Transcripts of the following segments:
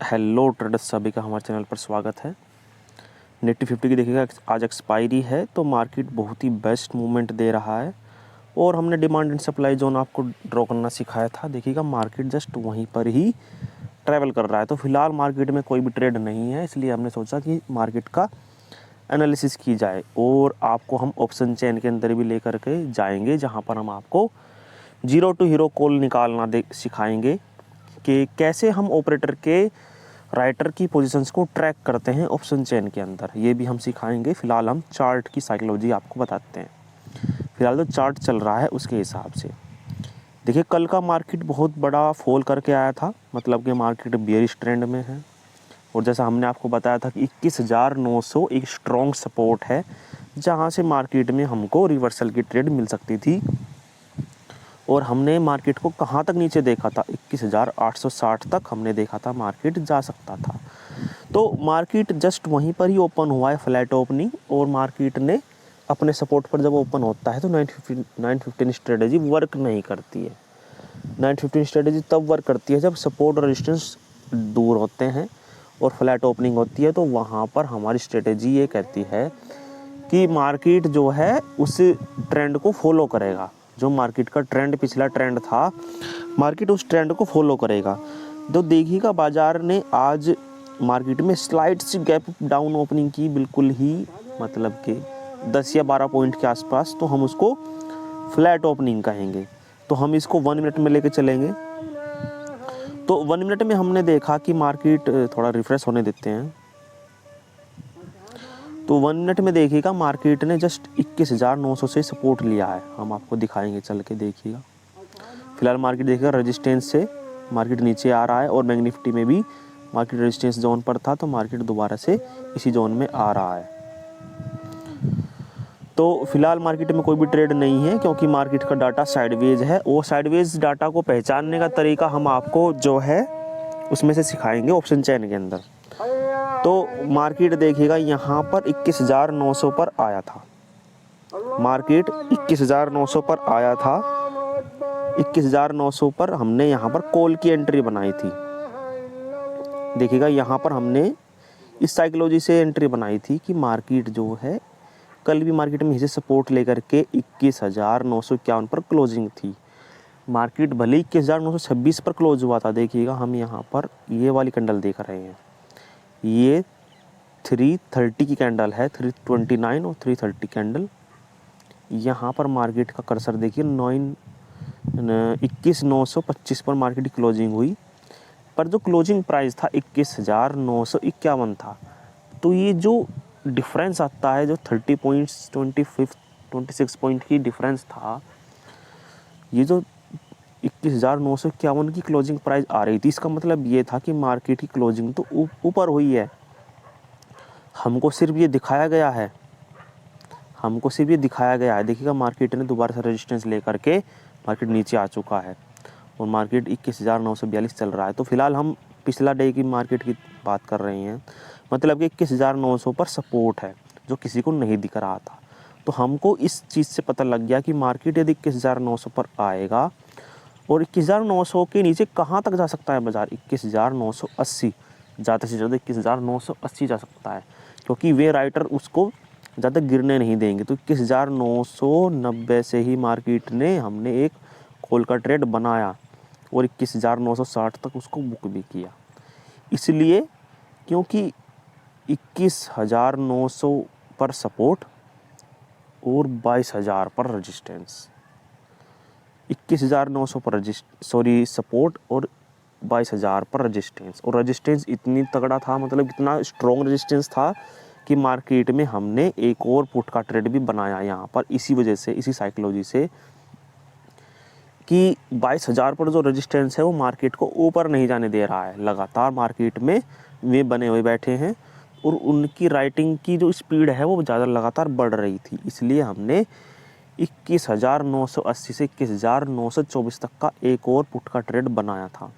Hello traders, सभी का हमारे चैनल पर स्वागत है। निफ्टी 50 की देखिएगा आज एक्सपायरी है, तो मार्केट बहुत ही बेस्ट मूवमेंट दे रहा है और हमने डिमांड एंड सप्लाई जोन आपको ड्रॉ करना सिखाया था। देखिएगा मार्केट जस्ट वहीं पर ही ट्रैवल कर रहा है। तो फिलहाल मार्केट में कोई भी ट्रेड नहीं है, इसलिए हमने सोचा कि मार्केट का एनालिसिस की जाए और आपको हम ऑप्शन चेन के अंदर भी लेकर के जाएंगे, जहाँ पर हम आपको जीरो टू हीरो कॉल निकालना सिखाएंगे कि कैसे हम ऑपरेटर के राइटर की पोजीशंस को ट्रैक करते हैं ऑप्शन चेन के अंदर। ये भी हम सिखाएंगे। फिलहाल हम चार्ट की साइकोलॉजी आपको बताते हैं। फिलहाल तो चार्ट चल रहा है उसके हिसाब से। देखिए कल का मार्केट बहुत बड़ा फॉल करके आया था, मतलब कि मार्केट बेयरिश ट्रेंड में है और जैसा हमने आपको बताया था कि 21,900 एक स्ट्रॉन्ग सपोर्ट है, जहाँ से मार्केट में हमको रिवर्सल की ट्रेड मिल सकती थी। और हमने मार्केट को कहाँ तक नीचे देखा था, 21,860 तक हमने देखा था मार्केट जा सकता था। तो मार्केट जस्ट वहीं पर ही ओपन हुआ है, फ्लैट ओपनिंग, और मार्केट ने अपने सपोर्ट पर जब ओपन होता है तो 915 स्ट्रेटेजी वर्क नहीं करती है। 915 स्ट्रेटेजी तब वर्क करती है जब सपोर्ट और रेजिस्टेंस दूर होते हैं और फ्लैट ओपनिंग होती है। तो वहाँ पर हमारी स्ट्रेटेजी ये कहती है कि मार्केट जो है उस ट्रेंड को फॉलो करेगा। जो मार्केट का ट्रेंड, पिछला ट्रेंड था, मार्केट उस ट्रेंड को फॉलो करेगा। तो देखिएगा बाजार ने आज मार्केट में स्लाइड सी गैप डाउन ओपनिंग की, बिल्कुल ही मतलब कि 10 या 12 पॉइंट के आसपास। तो हम उसको फ्लैट ओपनिंग कहेंगे। तो हम इसको 1 मिनट में लेके चलेंगे। तो 1 मिनट में हमने देखा कि मार्केट थोड़ा रिफ्रेश होने देते हैं। तो 1 मिनट में देखिएगा मार्केट ने जस्ट 21,900 से सपोर्ट लिया है। हम आपको दिखाएंगे चल के, देखिएगा। फिलहाल मार्केट देखिएगा रेजिस्टेंस से मार्केट नीचे आ रहा है और बैंक निफ्टी में भी मार्केट रेजिस्टेंस जोन पर था, तो मार्केट दोबारा से इसी जोन में आ रहा है। तो फिलहाल मार्केट में कोई भी ट्रेड नहीं है, क्योंकि मार्केट का डाटा साइडवेज है और साइडवेज डाटा को पहचानने का तरीका हम आपको जो है उसमें से सिखाएंगे ऑप्शन चेन के अंदर। तो मार्केट देखिएगा यहाँ पर 21,900 पर आया था। मार्केट 21,900 पर आया था। 21,900 पर हमने यहाँ पर कॉल की एंट्री बनाई थी। देखिएगा यहाँ पर हमने इस साइकोलॉजी से एंट्री बनाई थी कि मार्केट जो है कल भी मार्केट में इसे सपोर्ट लेकर के 21,951 पर क्लोजिंग थी। मार्केट भले 21,926 पर क्लोज हुआ था। देखिएगा हम यहाँ पर ये वाली कैंडल देख रहे हैं, ये 330 की कैंडल है, 329 और 330 कैंडल। यहाँ पर मार्केट का कर्सर देखिए 21,925 पर मार्केट की क्लोजिंग हुई, पर जो क्लोजिंग प्राइस था 21,951 था। तो ये जो डिफरेंस आता है, जो 30 पॉइंट्स 26 पॉइंट की डिफरेंस था, ये जो 21,951 की क्लोजिंग प्राइस आ रही थी, इसका मतलब ये था कि मार्केट की क्लोजिंग तो ऊपर हुई है। हमको सिर्फ ये दिखाया गया है, देखिएगा मार्केट ने दोबारा से रेजिस्टेंस लेकर के मार्केट नीचे आ चुका है और मार्केट 21,942 चल रहा है। तो फिलहाल हम पिछला डे की मार्केट की बात कर रहे हैं, मतलब कि 21,900 पर सपोर्ट है जो किसी को नहीं दिख रहा था। तो हमको इस चीज़ से पता लग गया कि मार्केट यदि 21,900 पर आएगा और 21,900 के नीचे कहाँ तक जा सकता है बाजार, 21,980, ज़्यादा से ज़्यादा 21,980 जा सकता है, क्योंकि वे राइटर उसको ज़्यादा गिरने नहीं देंगे। तो 21,990 से ही मार्केट ने हमने एक कॉल का ट्रेड बनाया और 21,960 तक उसको बुक भी किया। इसलिए क्योंकि 21,900 पर सपोर्ट और 22,000 पर रेजिस्टेंस, 21,900 पर सपोर्ट और 22,000 पर रेजिस्टेंस, और रेजिस्टेंस इतनी तगड़ा था, मतलब इतना स्ट्रॉन्ग रेजिस्टेंस था कि मार्केट में हमने एक और पुट का ट्रेड भी बनाया यहाँ पर, इसी वजह से, इसी साइकोलॉजी से कि 22,000 पर जो रेजिस्टेंस है वो मार्केट को ऊपर नहीं जाने दे रहा है। लगातार मार्केट में वे बने हुए बैठे हैं और उनकी राइटिंग की जो स्पीड है वो ज़्यादा लगातार बढ़ रही थी। इसलिए हमने 21,980 से 21,924 तक का एक और पुट का ट्रेड बनाया था।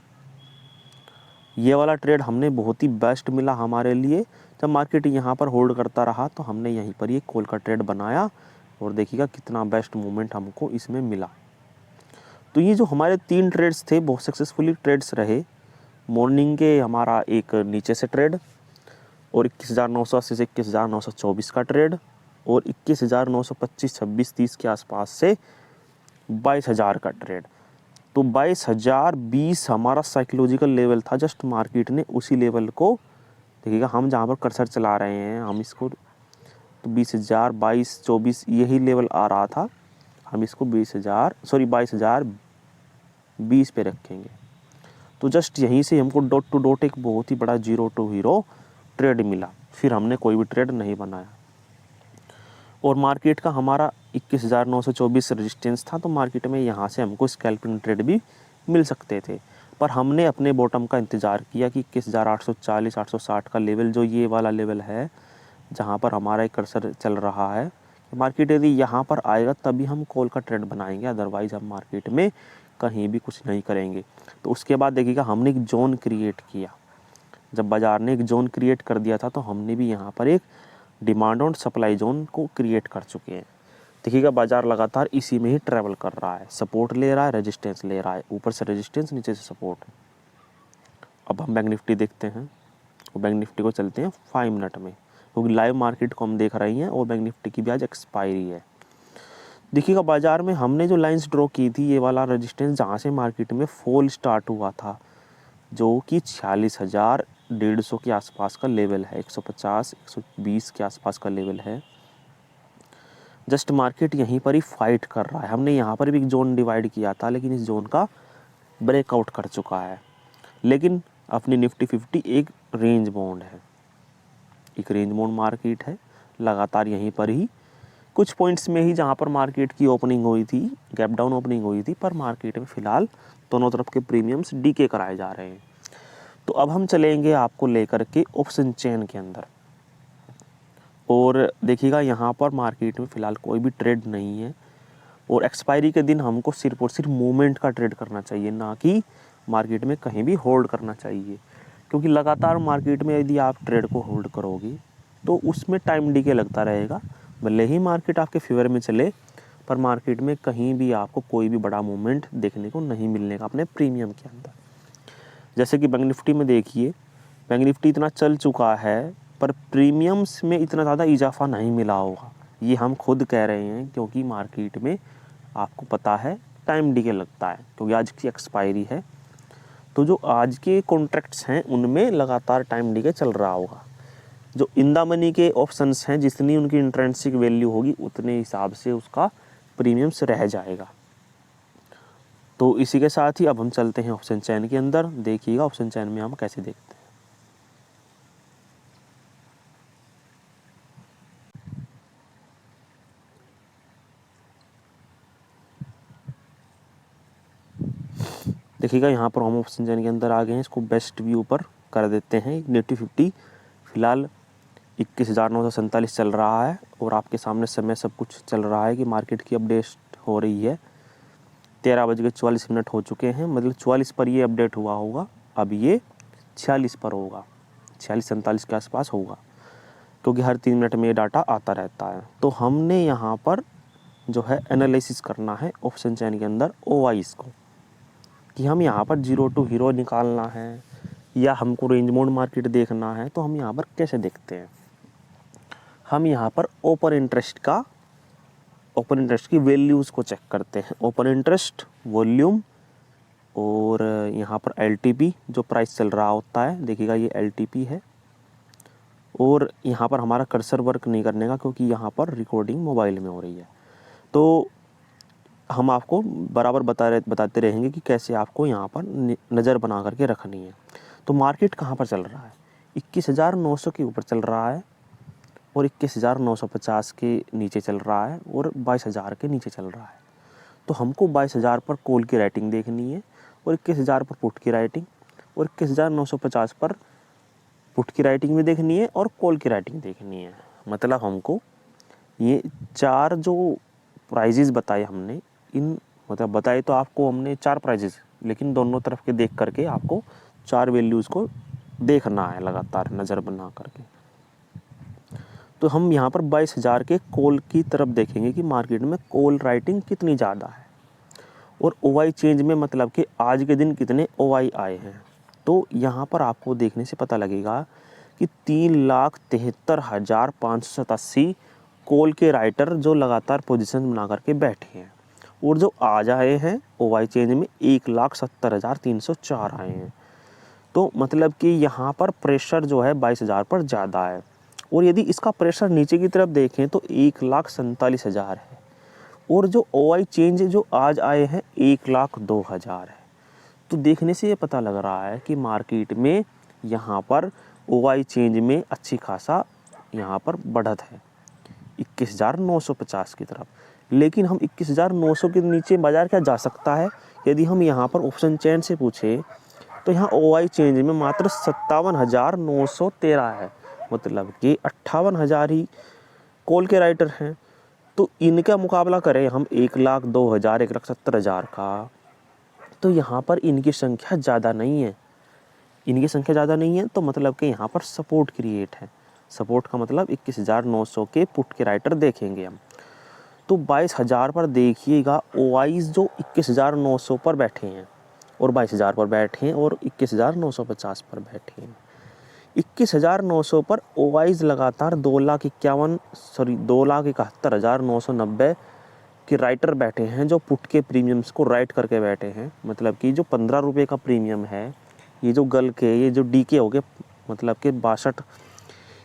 ये वाला ट्रेड हमने बहुत ही बेस्ट मिला हमारे लिए। जब मार्केट यहाँ पर होल्ड करता रहा तो हमने यहीं पर ये कॉल का ट्रेड बनाया और देखिएगा कितना बेस्ट मूवमेंट हमको इसमें मिला। तो ये जो हमारे 3 ट्रेड्स थे बहुत सक्सेसफुली ट्रेड्स रहे। मॉर्निंग के हमारा एक नीचे से ट्रेड और 21,980 से 21,924 का ट्रेड और 21,925, 26, 30 के आसपास से 22,000 का ट्रेड। तो 22,020 हमारा साइकोलॉजिकल लेवल था। जस्ट मार्केट ने उसी लेवल को, देखिएगा हम जहाँ पर कर्सर चला रहे हैं हम इसको, तो 20,000, 22, 24 यही लेवल आ रहा था। हम इसको 22,020 पे रखेंगे। तो जस्ट यहीं से हमको डॉट टू डॉट एक बहुत ही बड़ा जीरो टू हीरो ट्रेड मिला। फिर हमने कोई भी ट्रेड नहीं बनाया और मार्केट का हमारा 21,924 रेजिस्टेंस था। तो मार्केट में यहाँ से हमको स्कैल्पिंग ट्रेड भी मिल सकते थे, पर हमने अपने बॉटम का इंतज़ार किया कि 21,840, 860 का लेवल, जो ये वाला लेवल है जहाँ पर हमारा एक कर्सर चल रहा है, मार्केट यदि यहाँ पर आएगा तभी हम कॉल का ट्रेड बनाएंगे, अदरवाइज़ हम मार्केट में कहीं भी कुछ नहीं करेंगे। तो उसके बाद देखिएगा हमने एक जोन क्रिएट किया। जब बाज़ार ने एक जोन क्रिएट कर दिया था तो हमने भी यहाँ पर एक डिमांड और सप्लाई जोन को क्रिएट कर चुके हैं। देखिएगा बाज़ार लगातार इसी में ही ट्रैवल कर रहा है, सपोर्ट ले रहा है, रेजिस्टेंस ले रहा है, ऊपर से रेजिस्टेंस, नीचे से सपोर्ट। अब हम बैंक निफ्टी देखते हैं और बैंक निफ्टी को चलते हैं 5 मिनट में, क्योंकि लाइव मार्केट को हम देख रहे हैं और बैंक निफ्टी की भी आज एक्सपायरी है। देखिएगा बाज़ार में हमने जो लाइंस ड्रॉ की थी, ये वाला रेजिस्टेंस जहाँ से मार्केट में फॉल स्टार्ट हुआ था, जो कि 46,150 के आसपास का लेवल है, 150, 120 के आसपास का लेवल है। जस्ट मार्केट यहीं पर ही फाइट कर रहा है। हमने यहाँ पर भी एक जोन डिवाइड किया था, लेकिन इस जोन का ब्रेकआउट कर चुका है। लेकिन अपनी निफ्टी 50 एक रेंज बाउंड है, एक रेंज बाउंड मार्केट है। लगातार यहीं पर ही कुछ पॉइंट्स में ही जहाँ पर मार्केट की ओपनिंग हुई थी, गैप डाउन ओपनिंग हुई थी, पर मार्केट में फ़िलहाल दोनों तरफ के प्रीमियम्स डीके कराए जा रहे हैं। तो अब हम चलेंगे आपको लेकर के ऑप्शन चेन के अंदर, और देखिएगा यहाँ पर मार्केट में फ़िलहाल कोई भी ट्रेड नहीं है और एक्सपायरी के दिन हमको सिर्फ और सिर्फ मूवमेंट का ट्रेड करना चाहिए, ना कि मार्केट में कहीं भी होल्ड करना चाहिए। क्योंकि लगातार मार्केट में यदि आप ट्रेड को होल्ड करोगे तो उसमें टाइम डीके लगता रहेगा। भले ही मार्केट आपके फेवर में चले, पर मार्केट में कहीं भी आपको कोई भी बड़ा मूवमेंट देखने को नहीं मिलने का अपने प्रीमियम के अंदर। जैसे कि बैंक निफ्टी में देखिए, बैंक निफ्टी इतना चल चुका है पर प्रीमियम्स में इतना ज़्यादा इजाफा नहीं मिला होगा, ये हम खुद कह रहे हैं, क्योंकि मार्केट में आपको पता है टाइम डीके लगता है, क्योंकि आज की एक्सपायरी है। तो जो आज के कॉन्ट्रैक्ट्स हैं उनमें लगातार टाइम डीके चल रहा होगा। जो इन द मनी के ऑप्शंस हैं, जितनी उनकी इंट्रिंसिक वैल्यू होगी उतने हिसाब से उसका प्रीमियम्स रह जाएगा। तो इसी के साथ ही अब हम चलते हैं ऑप्शन चैन के अंदर। देखिएगा ऑप्शन चैन में हम कैसे देखते हैं। देखिएगा यहाँ पर हम ऑप्शन चैन के अंदर आ गए हैं। इसको बेस्ट व्यू पर कर देते हैं। निफ्टी 50 फिलहाल 21,947 चल रहा है और आपके सामने समय सब कुछ चल रहा है कि मार्केट की अपडेट हो रही है। 13:44 हो चुके हैं, मतलब 44 पर ये अपडेट हुआ होगा, अब ये 46 पर होगा, 46-47 के आसपास होगा, क्योंकि हर 3 मिनट में ये डाटा आता रहता है। तो हमने यहाँ पर जो है एनालिसिस करना है ऑप्शन चैन के अंदर ओवाइस को, कि हम यहाँ पर जीरो टू हीरो निकालना है या हमको रेंज बाउंड मार्केट देखना है। तो हम यहाँ पर कैसे देखते हैं, हम यहाँ पर ओपन इंटरेस्ट की वैल्यूज़ को चेक करते हैं। ओपन इंटरेस्ट, वॉल्यूम और यहाँ पर एलटीपी जो प्राइस चल रहा होता है, देखिएगा ये एलटीपी है। और यहाँ पर हमारा कर्सर वर्क नहीं करने का, क्योंकि यहाँ पर रिकॉर्डिंग मोबाइल में हो रही है। तो हम आपको बराबर बताते रहेंगे कि कैसे आपको यहाँ पर नज़र बना करके रखनी है। तो मार्केट कहाँ पर चल रहा है, 21,900 के ऊपर चल रहा है और 21,950 के नीचे चल रहा है और 22,000 के नीचे चल रहा है। तो हमको 22,000 पर कॉल की राइटिंग देखनी है और 21,000 पर पुट की राइटिंग और 21,950 पर पुट की राइटिंग भी देखनी है और कॉल की राइटिंग देखनी है। मतलब हमको ये 4 जो प्राइजेज़ बताए हमने, इन मतलब बताए तो आपको हमने 4 प्राइजेज़, लेकिन दोनों तरफ के देख करके आपको 4 वैल्यूज़ को देखना है लगातार नज़र बना करके। तो हम यहाँ पर 22,000 के कॉल की तरफ देखेंगे कि मार्केट में कॉल राइटिंग कितनी ज़्यादा है और ओवाई चेंज में, मतलब कि आज के दिन कितने ओवाई आए हैं। तो यहाँ पर आपको देखने से पता लगेगा कि 3,73,587 कॉल के राइटर जो लगातार पोजीशन बना करके बैठे हैं, और जो आज आए हैं ओवाई चेंज में 1,70,304 आए हैं। तो मतलब कि यहाँ पर प्रेशर जो है 22,000 पर ज़्यादा है। और यदि इसका प्रेशर नीचे की तरफ देखें तो 1,47,000 है, और जो ओवाई चेंज जो आज आए हैं 1,02,000 है। तो देखने से ये पता लग रहा है कि मार्केट में यहाँ पर ओवाई चेंज में अच्छी खासा यहाँ पर बढ़त है 21,950 की तरफ। लेकिन हम 21,900 के नीचे बाजार क्या जा सकता है? यदि हम यहाँ पर ऑप्शन चेन से पूछे तो यहाँ ओवाई चेंज में मात्र 57,913 है, मतलब कि 58,000 ही कॉल के राइटर हैं। तो इनका मुकाबला करें हम 1,02,000 1,70,000 का, तो यहाँ पर इनकी संख्या ज़्यादा नहीं है। तो मतलब कि यहाँ पर सपोर्ट क्रिएट है। सपोर्ट का मतलब 21,900 के पुट के राइटर देखेंगे हम। तो 22,000 पर देखिएगा ओवाईज जो 21,900 पर बैठे हैं और 22,000 पर बैठे हैं और 21,950 पर बैठे हैं। 21,900 पर ओवाईज लगातार 2,71,990 के राइटर बैठे हैं जो पुट के प्रीमियम्स को राइट करके बैठे हैं। मतलब कि जो 15 रुपये का प्रीमियम है, ये जो गल के ये जो डी के हो गए, मतलब कि 62,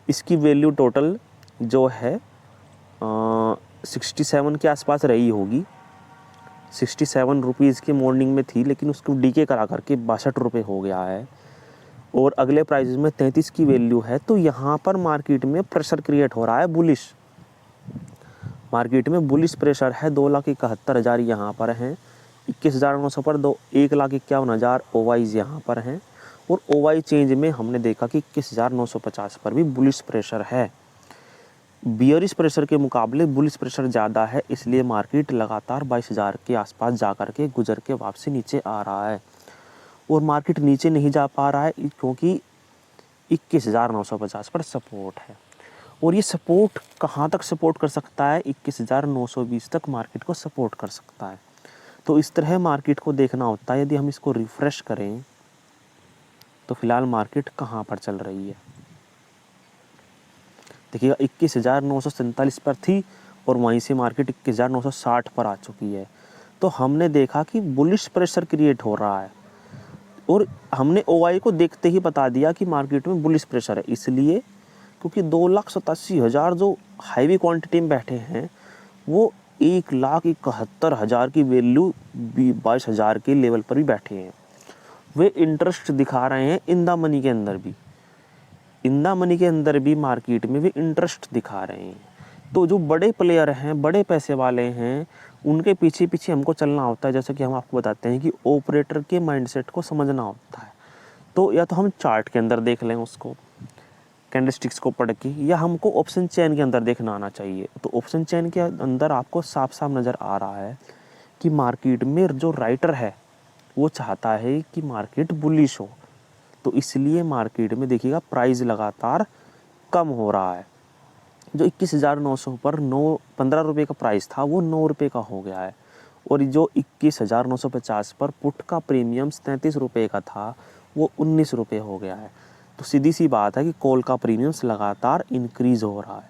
इसकी वैल्यू टोटल जो है 67 के आसपास रही होगी। 67 रुपीज़ की मॉर्निंग में थी, लेकिन उसको डी के करा करके 62 रुपये हो गया है, और अगले प्राइजेस में 33 की वैल्यू है। तो यहाँ पर मार्केट में प्रेशर क्रिएट हो रहा है, बुलिश मार्केट में बुलिश प्रेशर है। 2,71,000 यहाँ पर हैं, 21,900 पर 1,51,000 ओवाईज यहाँ पर हैं, और ओवाई चेंज में हमने देखा कि 21,950 पर भी बुलिश प्रेशर है। बियरिश प्रेशर के मुकाबले बुलिश प्रेशर ज़्यादा है, इसलिए मार्केट लगातार 22,000 के आसपास जा कर के गुजर के वापसी नीचे आ रहा है। और मार्केट नीचे नहीं जा पा रहा है क्योंकि 21,950 पर सपोर्ट है, और ये सपोर्ट कहाँ तक सपोर्ट कर सकता है? 21,920 तक मार्केट को सपोर्ट कर सकता है। तो इस तरह मार्केट को देखना होता है। यदि हम इसको रिफ़्रेश करें तो फिलहाल मार्केट कहाँ पर चल रही है, देखिएगा 21,947 पर थी और वहीं से मार्केट 21,960 पर आ चुकी है। तो हमने देखा कि बुलिश प्रेशर क्रिएट हो रहा है, और हमने ओवाई को देखते ही बता दिया कि मार्केट में बुलिश प्रेशर है, इसलिए क्योंकि 2,87,000 जो हाईवी क्वांटिटी में बैठे हैं वो 1,71,000 की वैल्यू 22,000 के लेवल पर भी बैठे हैं। वे इंटरेस्ट दिखा रहे हैं इन द मनी के अंदर भी मार्केट में वे इंटरेस्ट दिखा रहे हैं। तो जो बड़े प्लेयर हैं, बड़े पैसे वाले हैं, उनके पीछे पीछे हमको चलना होता है। जैसे कि हम आपको बताते हैं कि ऑपरेटर के माइंडसेट को समझना होता है। तो या तो हम चार्ट के अंदर देख लें उसको, कैंडलस्टिक्स को पढ़ के, या हमको ऑप्शन चेन के अंदर देखना आना चाहिए। तो ऑप्शन चेन के अंदर आपको साफ साफ नज़र आ रहा है कि मार्केट में जो राइटर है वो चाहता है कि मार्केट बुलिश हो। तो इसलिए मार्केट में देखिएगा प्राइस लगातार कम हो रहा है। जो 21,900 पर 15 रुपये का प्राइस था वो 9 रुपये का हो गया है, और जो 21,950 पर पुट का प्रीमियम 33 रुपये का था वो 19 रुपये हो गया है। तो सीधी सी बात है कि कॉल का प्रीमियम्स लगातार इंक्रीज़ हो रहा है।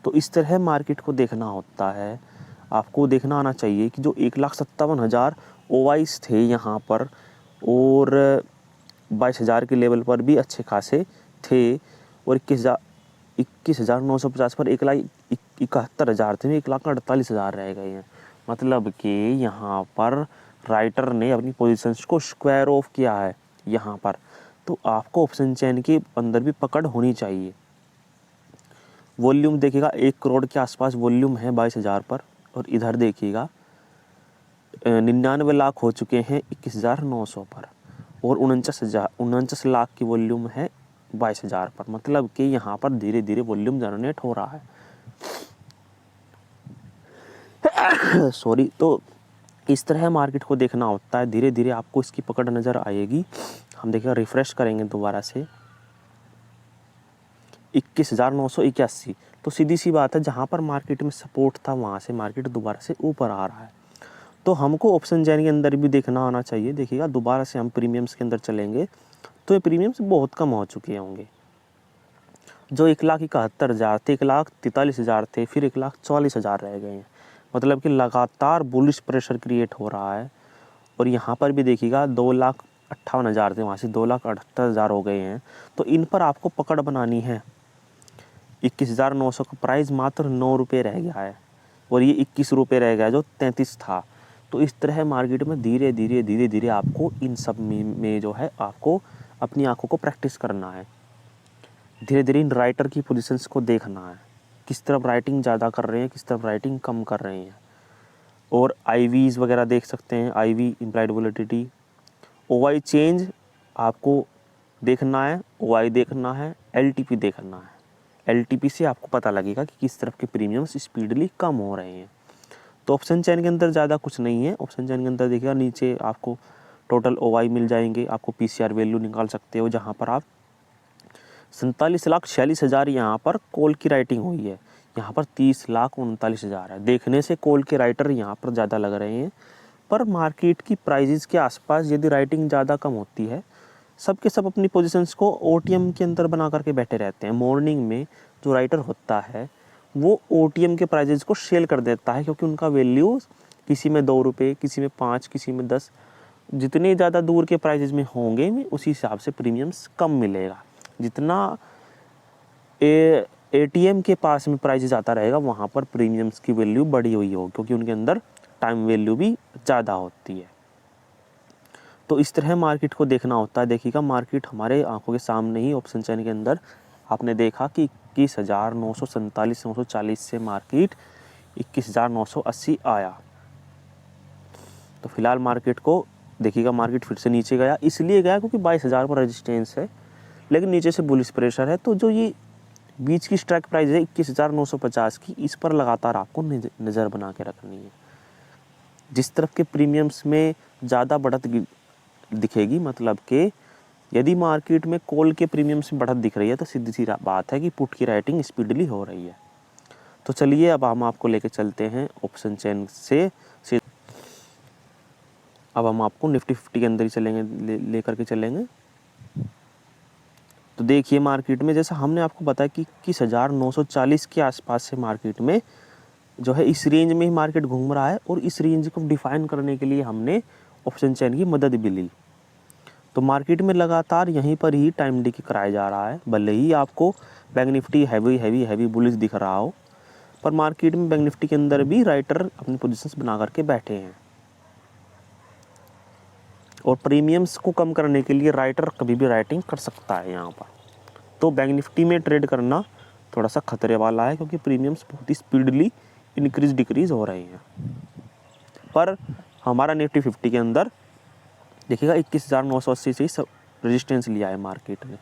तो इस तरह मार्केट को देखना होता है। आपको देखना आना चाहिए कि जो 1,57,000 ओवाइस थे यहाँ पर, और 22,000 के लेवल पर भी अच्छे खासे थे, और 21,950 पर 1,71,000 थे, 1,48,000 रह गए हैं। मतलब कि यहाँ पर राइटर ने अपनी पोजीशंस को स्क्वायर ऑफ किया है यहाँ पर। तो आपको ऑप्शन चेन के अंदर भी पकड़ होनी चाहिए। वॉल्यूम देखिएगा 1 करोड़ के आसपास वॉल्यूम है 22,000 पर, और इधर देखिएगा 99 लाख हो चुके हैं 21,900 पर, और 49 लाख की वॉल्यूम है 22,000 पर। मतलब कि यहाँ पर धीरे धीरे वॉल्यूम जनरेट हो रहा है। सॉरी। तो इस तरह मार्केट को देखना होता है। धीरे धीरे आपको इसकी पकड़ नज़र आएगी। हम देखिए रिफ्रेश करेंगे दोबारा से 21,981। तो सीधी सी बात है, जहाँ पर मार्केट में सपोर्ट था वहाँ से मार्केट दोबारा से ऊपर आ रहा है। तो हमको ऑप्शन चैन के अंदर भी देखना आना चाहिए। देखिएगा दोबारा से हम प्रीमियम्स के अंदर चलेंगे तो ये प्रीमियम्स बहुत कम हो चुके होंगे। जो 1,71,000 थे, 1,43,000 थे, फिर 1,44,000 रह गए हैं। मतलब कि लगातार बुलिश प्रेशर क्रिएट हो रहा है। और यहाँ पर भी देखिएगा 2,58,000 थे, वहाँ से 2,78,000 हो गए हैं। तो इन पर आपको पकड़ बनानी है। 21,900 का प्राइस मात्र 9 रुपये रह गया है और ये 21 रुपये रह गया जो 33 था। तो इस तरह मार्केट में धीरे धीरे आपको इन सब में जो है आपको अपनी आंखों को प्रैक्टिस करना है। धीरे धीरे इन राइटर की पोजीशंस को देखना है, किस तरफ राइटिंग ज़्यादा कर रहे हैं, किस तरफ राइटिंग कम कर रहे हैं। और आईवीज वगैरह देख सकते हैं, IV implied volatility, OI change आपको देखना है, ओवाई देखना है, एलटीपी देखना है। एलटीपी से आपको पता लगेगा कि किस तरफ के प्रीमियम्स स्पीडली कम हो रहे हैं। तो ऑप्शन चैन के अंदर ज़्यादा कुछ नहीं है। ऑप्शन चैन के अंदर देखिएगा नीचे आपको टोटल ओवाई मिल जाएंगे, आपको पीसीआर वैल्यू निकाल सकते हो, जहाँ पर आप 47,46,000 यहाँ पर कॉल की राइटिंग हुई है, यहाँ पर 30,39,000 है। देखने से कॉल के राइटर यहाँ पर ज़्यादा लग रहे हैं, पर मार्केट की प्राइजेस के आसपास यदि राइटिंग ज़्यादा कम होती है, सब के सब अपनी पोजीशंस को ओटीएम के अंदर बना करके बैठे रहते हैं। मॉर्निंग में जो राइटर होता है वो ओटीएम के प्राइजेस को सेल कर देता है, क्योंकि उनका वैल्यू किसी में 2 रुपये, किसी में 5, किसी में 10, जितने ज़्यादा दूर के प्राइजेस में होंगे उसी हिसाब से प्रीमियम्स कम मिलेगा। जितना एटीएम के पास में प्राइजेस आता रहेगा वहाँ पर प्रीमियम्स की वैल्यू बढ़ी हुई होगी, क्योंकि उनके अंदर टाइम वैल्यू भी ज़्यादा होती है। तो इस तरह मार्केट को देखना होता है। देखिएगा मार्केट हमारे आंखों के सामने ही ऑप्शन चैन के अंदर आपने देखा कि 21,947-940 से मार्केट 21,980 आया। तो फिलहाल मार्केट को देखिएगा मार्केट फिर से नीचे गया, इसलिए गया क्योंकि 22,000 पर रेजिस्टेंस है, लेकिन नीचे से बुलिश प्रेशर है। तो जो ये बीच की स्ट्राइक प्राइस है 21,950 की, इस पर लगातार आपको नज़र बना के रखनी है। जिस तरफ के प्रीमियम्स में ज़्यादा बढ़त दिखेगी, मतलब कि यदि मार्केट में कॉल के प्रीमियम्स में बढ़त दिख रही है तो सीधी सी बात है कि पुट की राइटिंग स्पीडली हो रही है। तो चलिए अब हम आपको लेके चलते हैं ऑप्शन चैन से। अब हम आपको निफ्टी 50 के अंदर ही चलेंगे, लेकर के चलेंगे। तो देखिए मार्केट में जैसा हमने आपको बताया कि 21,940 के आसपास से मार्केट में जो है इस रेंज में ही मार्केट घूम रहा है, और इस रेंज को डिफाइन करने के लिए हमने ऑप्शन चैन की मदद भी ली। तो मार्केट में लगातार यहीं पर ही टाइम डिके कराया जा रहा है। भले ही आपको बैंक निफ्टी हैवी बुलिश दिख रहा हो, पर मार्केट में बैंक निफ्टी के अंदर भी राइटर अपनी पोजीशंस बना करके बैठे हैं। और प्रीमियम्स को कम करने के लिए राइटर कभी भी राइटिंग कर सकता है यहाँ पर। तो बैंक निफ्टी में ट्रेड करना थोड़ा सा खतरे वाला है, क्योंकि प्रीमियम्स बहुत ही स्पीडली इंक्रीज डिक्रीज हो रहे हैं। पर हमारा निफ्टी 50 के अंदर देखिएगा 21,980 से ही सब रेजिस्टेंस लिया है मार्केट ने।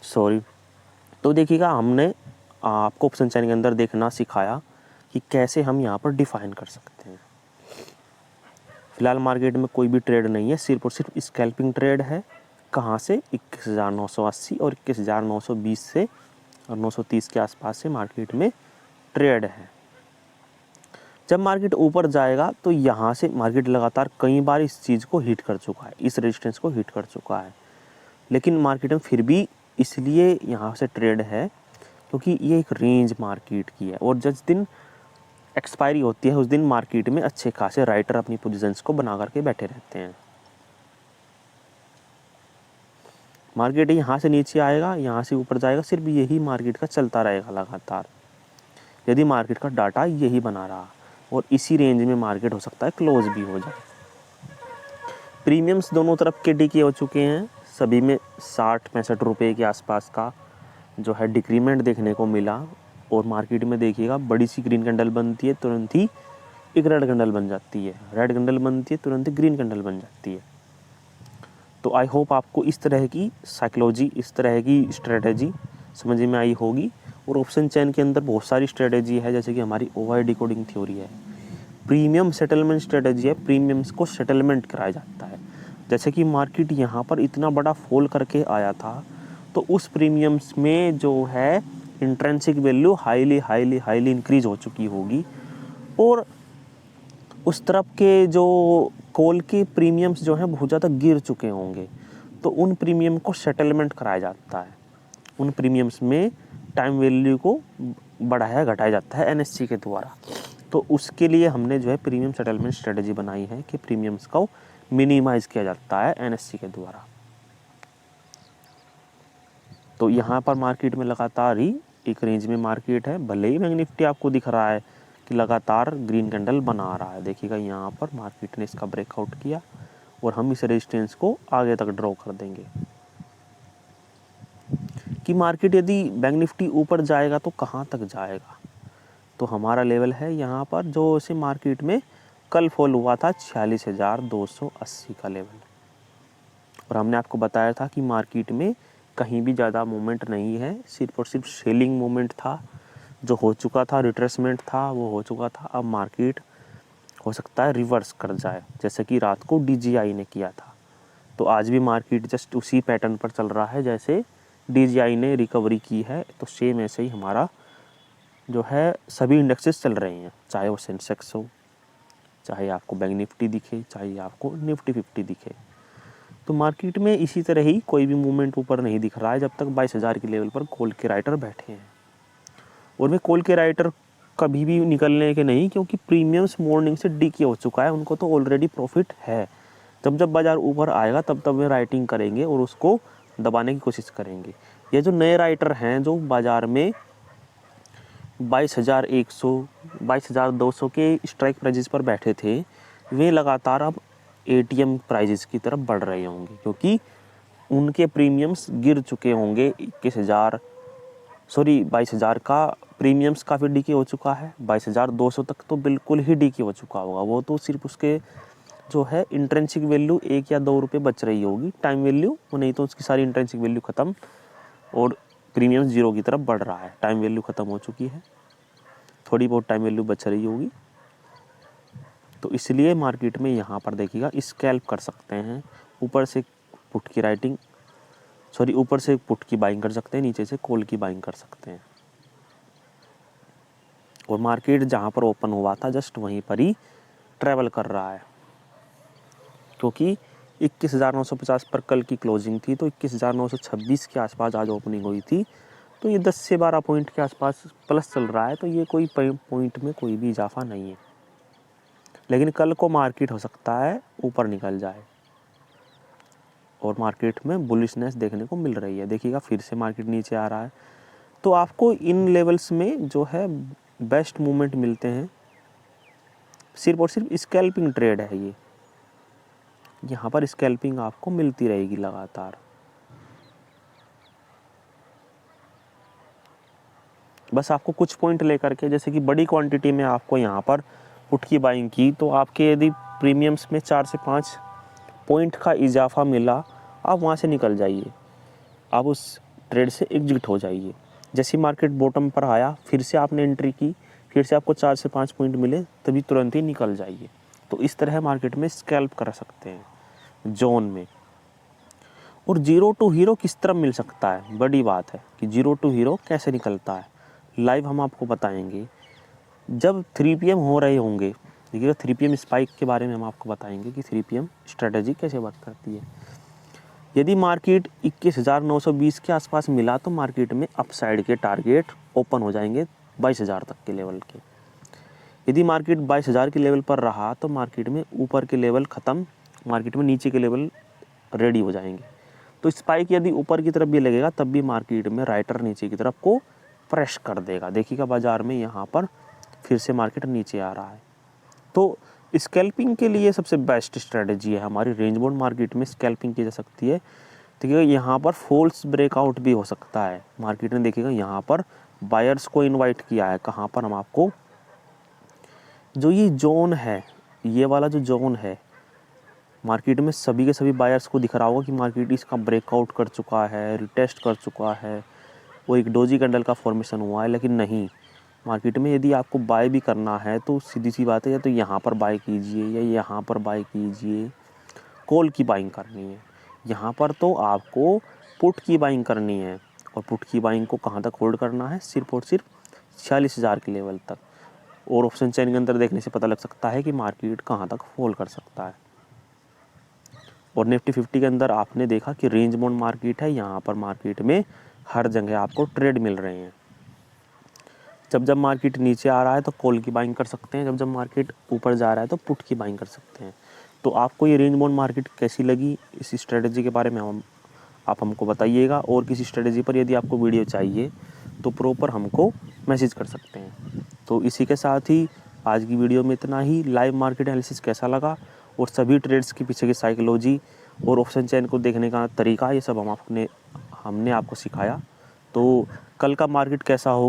सॉरी। तो देखिएगा हमने आपको ऑप्शन चैन के अंदर देखना सिखाया कि कैसे हम यहाँ पर डिफाइन कर सकते हैं। फिलहाल मार्केट में कोई भी ट्रेड नहीं है, सिर्फ और सिर्फ स्कैल्पिंग ट्रेड है। कहाँ से? 21,980 और 21,920 से और 930 के आसपास से मार्केट में ट्रेड है। जब मार्केट ऊपर जाएगा तो यहाँ से मार्केट लगातार कई बार इस चीज़ को हिट कर चुका है, इस रेजिस्टेंस को हिट कर चुका है, लेकिन मार्केट में फिर भी इसलिए यहाँ से ट्रेड है क्योंकि ये एक रेंज मार्केट की है, और जिस दिन एक्सपायरी होती है उस दिन मार्केट में अच्छे खासे राइटर अपनी पोजीशंस को बना करके बैठे रहते हैं। मार्केट यहाँ से नीचे आएगा, यहाँ से ऊपर जाएगा, सिर्फ यही मार्केट का चलता रहेगा लगातार, यदि मार्केट का डाटा यही बना रहा, और इसी रेंज में मार्केट हो सकता है क्लोज भी हो जाए। प्रीमियम्स दोनों तरफ के डिके हो चुके हैं, सभी में 60-65 रुपये के आसपास का जो है डिक्रीमेंट देखने को मिला। और मार्केट में देखिएगा बड़ी सी ग्रीन कैंडल बनती है, तुरंत ही एक रेड कैंडल बन जाती है, रेड कैंडल बनती है, तुरंत ही ग्रीन कैंडल बन जाती है। तो आई होप आपको इस तरह की साइकोलॉजी, इस तरह की स्ट्रेटेजी समझ में आई होगी। और ऑप्शन चैन के अंदर बहुत सारी स्ट्रेटेजी है, जैसे कि हमारी ओवर डिकोडिंग थ्योरी है, प्रीमियम सेटलमेंट स्ट्रेटेजी है, प्रीमियम्स को सेटलमेंट कराया जाता है। जैसे कि मार्केट यहाँ पर इतना बड़ा फॉल करके आया था, तो उस प्रीमियम्स में जो है इंट्रिंसिक वैल्यू हाईली इंक्रीज हो चुकी होगी, और उस तरफ के जो कॉल के प्रीमियम्स जो हैं बहुत ज़्यादा गिर चुके होंगे, तो उन प्रीमियम को सेटलमेंट कराया जाता है। उन प्रीमियम्स में टाइम वैल्यू को बढ़ाया घटाया जाता है एनएससी के द्वारा। तो उसके लिए हमने जो है प्रीमियम सेटलमेंट स्ट्रेटजी बनाई है कि प्रीमियम्स को मिनिमाइज किया जाता है एनएससी के द्वारा। तो यहाँ पर मार्केट में लगातार ही एक रेंज में मार्केट है, भले ही बैंक निफ्टी आपको दिख रहा है कि लगातार ग्रीन कैंडल बना रहा है। देखिएगा यहाँ पर मार्केट ने इसका ब्रेकआउट किया और हम इस रेजिस्टेंस को आगे तक ड्रॉ कर देंगे कि मार्केट यदि बैंक निफ्टी ऊपर जाएगा तो कहाँ तक जाएगा। तो हमारा लेवल है यहाँ पर जो इसे मार्केट में कल फॉल हुआ था 46,280 का लेवल, और हमने आपको बताया था कि मार्केट में कहीं भी ज़्यादा मूवमेंट नहीं है, सिर्फ और सिर्फ सेलिंग मूवमेंट था। जो हो चुका था रिट्रेसमेंट था वो हो चुका था। अब मार्केट हो सकता है रिवर्स कर जाए, जैसे कि रात को DJI ने किया था। तो आज भी मार्केट जस्ट उसी पैटर्न पर चल रहा है जैसे DJI ने रिकवरी की है। तो सेम ऐसे ही हमारा जो है सभी इंडेक्सेस चल रहे हैं, चाहे वो सेंसेक्स हो, चाहे आपको बैंक निफ्टी दिखे, चाहे आपको निफ्टी 50 दिखे। तो मार्केट में इसी तरह ही कोई भी मूवमेंट ऊपर नहीं दिख रहा है जब तक 22,000 के लेवल पर कॉल के राइटर बैठे हैं। और वे कॉल के राइटर कभी भी निकलने के नहीं, क्योंकि प्रीमियम्स मॉर्निंग से डीके हो चुका है, उनको तो ऑलरेडी प्रॉफिट है। जब जब बाजार ऊपर आएगा तब तब वे राइटिंग करेंगे और उसको दबाने की कोशिश करेंगे। ये जो नए राइटर हैं जो बाजार में 22,100 22,200 के स्ट्राइक प्राइजेस पर बैठे थे, वे लगातार अब ATM प्राइजेस की तरफ बढ़ रहे होंगे, क्योंकि उनके प्रीमियम्स गिर चुके होंगे 22,000 का प्रीमियम्स काफ़ी डीके हो चुका है। 22,200 तक तो बिल्कुल ही डीके हो चुका होगा। वो तो सिर्फ उसके जो है इंट्रिंसिक वैल्यू 1 या 2 रुपये बच रही होगी, टाइम वैल्यू, वो नहीं तो उसकी सारी इंट्रिंसिक वैल्यू ख़त्म और प्रीमियम जीरो की तरफ बढ़ रहा है। टाइम वैल्यू ख़त्म हो चुकी है, थोड़ी बहुत टाइम वैल्यू बच रही होगी। तो इसलिए मार्केट में यहाँ पर देखिएगा स्कैल्प कर सकते हैं। ऊपर से पुट की राइटिंग ऊपर से पुट की बाइंग कर सकते हैं, नीचे से कॉल की बाइंग कर सकते हैं। और मार्केट जहाँ पर ओपन हुआ था जस्ट वहीं पर ही ट्रैवल कर रहा है, क्योंकि 21,950 पर कल की क्लोजिंग थी, तो 21,926 के आसपास आज ओपनिंग हुई थी। तो ये 10 से 12 पॉइंट के आसपास प्लस चल रहा है। तो ये कोई पॉइंट में कोई भी इजाफा नहीं है, लेकिन कल को मार्केट हो सकता है ऊपर निकल जाए और मार्केट में बुलिशनेस देखने को मिल रही है। देखिएगा फिर से मार्केट नीचे आ रहा है। तो आपको इन लेवल्स में जो है बेस्ट मूवमेंट मिलते हैं। सिर्फ और सिर्फ स्कैल्पिंग ट्रेड है ये, यहाँ पर स्कैल्पिंग आपको मिलती रहेगी लगातार। बस आपको कुछ पॉइंट लेकर के, जैसे कि बड़ी क्वांटिटी में आपको यहाँ पर पुट की बाइंग की, तो आपके यदि प्रीमियम्स में 4 से 5 पॉइंट का इजाफा मिला, आप वहाँ से निकल जाइए, आप उस ट्रेड से एग्जिट हो जाइए। जैसे मार्केट बॉटम पर आया, फिर से आपने एंट्री की, फिर से आपको 4 से 5 पॉइंट मिले, तभी तुरंत ही निकल जाइए। तो इस तरह मार्केट में स्कैल्प कर सकते हैं जोन में। और जीरो टू हीरो किस तरह मिल सकता है, बड़ी बात है कि जीरो टू हीरो कैसे निकलता है, लाइव हम आपको बताएंगे। जब 3 PM हो रहे होंगे, देखिएगा 3 PM स्पाइक के बारे में हम आपको बताएंगे कि 3 PM स्ट्रेटजी कैसे वर्क करती है। यदि मार्केट 21,920 के आसपास मिला तो मार्केट में अपसाइड के टारगेट ओपन हो जाएंगे 22,000 तक के लेवल के। यदि मार्केट 22,000 के लेवल पर रहा तो मार्केट में ऊपर के लेवल ख़त्म, मार्केट में नीचे के लेवल रेडी हो जाएंगे। तो स्पाइक यदि ऊपर की तरफ भी लगेगा तब भी मार्केट में राइटर नीचे की तरफ को प्रेस कर देगा। देखिएगा बाजार में यहाँ पर फिर से मार्केट नीचे आ रहा है। तो स्कैल्पिंग के लिए सबसे बेस्ट स्ट्रेटजी है हमारी, रेंज बाउंड मार्केट में स्कैल्पिंग की जा सकती है। देखिएगा यहाँ पर फॉल्स ब्रेकआउट भी हो सकता है मार्केट ने। देखिएगा यहाँ पर बायर्स को इनवाइट किया है, कहाँ पर, हम आपको जो ये जोन है, ये वाला जो जोन है मार्केट में सभी के सभी बायर्स को दिख रहा होगा कि मार्केट इसका ब्रेकआउट कर चुका है, रिटेस्ट कर चुका है, वो एक डोजी कैंडल का फॉर्मेशन हुआ है। लेकिन नहीं, मार्केट में यदि आपको बाय भी करना है तो सीधी सी बात है, या तो यहाँ पर बाय कीजिए या यहाँ पर बाय कीजिए, कॉल की बाइंग करनी है। यहाँ पर तो आपको पुट की बाइंग करनी है, और पुट की बाइंग को कहाँ तक होल्ड करना है, सिर्फ और सिर्फ 46,000 के लेवल तक। और ऑप्शन चेन के अंदर देखने से पता लग सकता है कि मार्केट कहाँ तक फॉल कर सकता है। और निफ्टी 50 के अंदर आपने देखा कि रेंज बाउंड मार्केट है, यहाँ पर मार्केट में हर जगह आपको ट्रेड मिल रहे हैं। जब मार्केट नीचे आ रहा है तो कॉल की बाइंग कर सकते हैं, जब मार्केट ऊपर जा रहा है तो पुट की बाइंग कर सकते हैं। तो आपको ये रेंज बाउंड मार्केट कैसी लगी, इस स्ट्रेटजी के बारे में आप हमको बताइएगा। और किसी स्ट्रेटजी पर यदि आपको वीडियो चाहिए तो प्रॉपर हमको मैसेज कर सकते हैं। तो इसी के साथ ही आज की वीडियो में इतना ही। लाइव मार्केट एनालिसिस कैसा लगा और सभी ट्रेड्स के पीछे की साइकोलॉजी और ऑप्शन चेन को देखने का तरीका, ये सब हमने आपको सिखाया। तो कल का मार्केट कैसा हो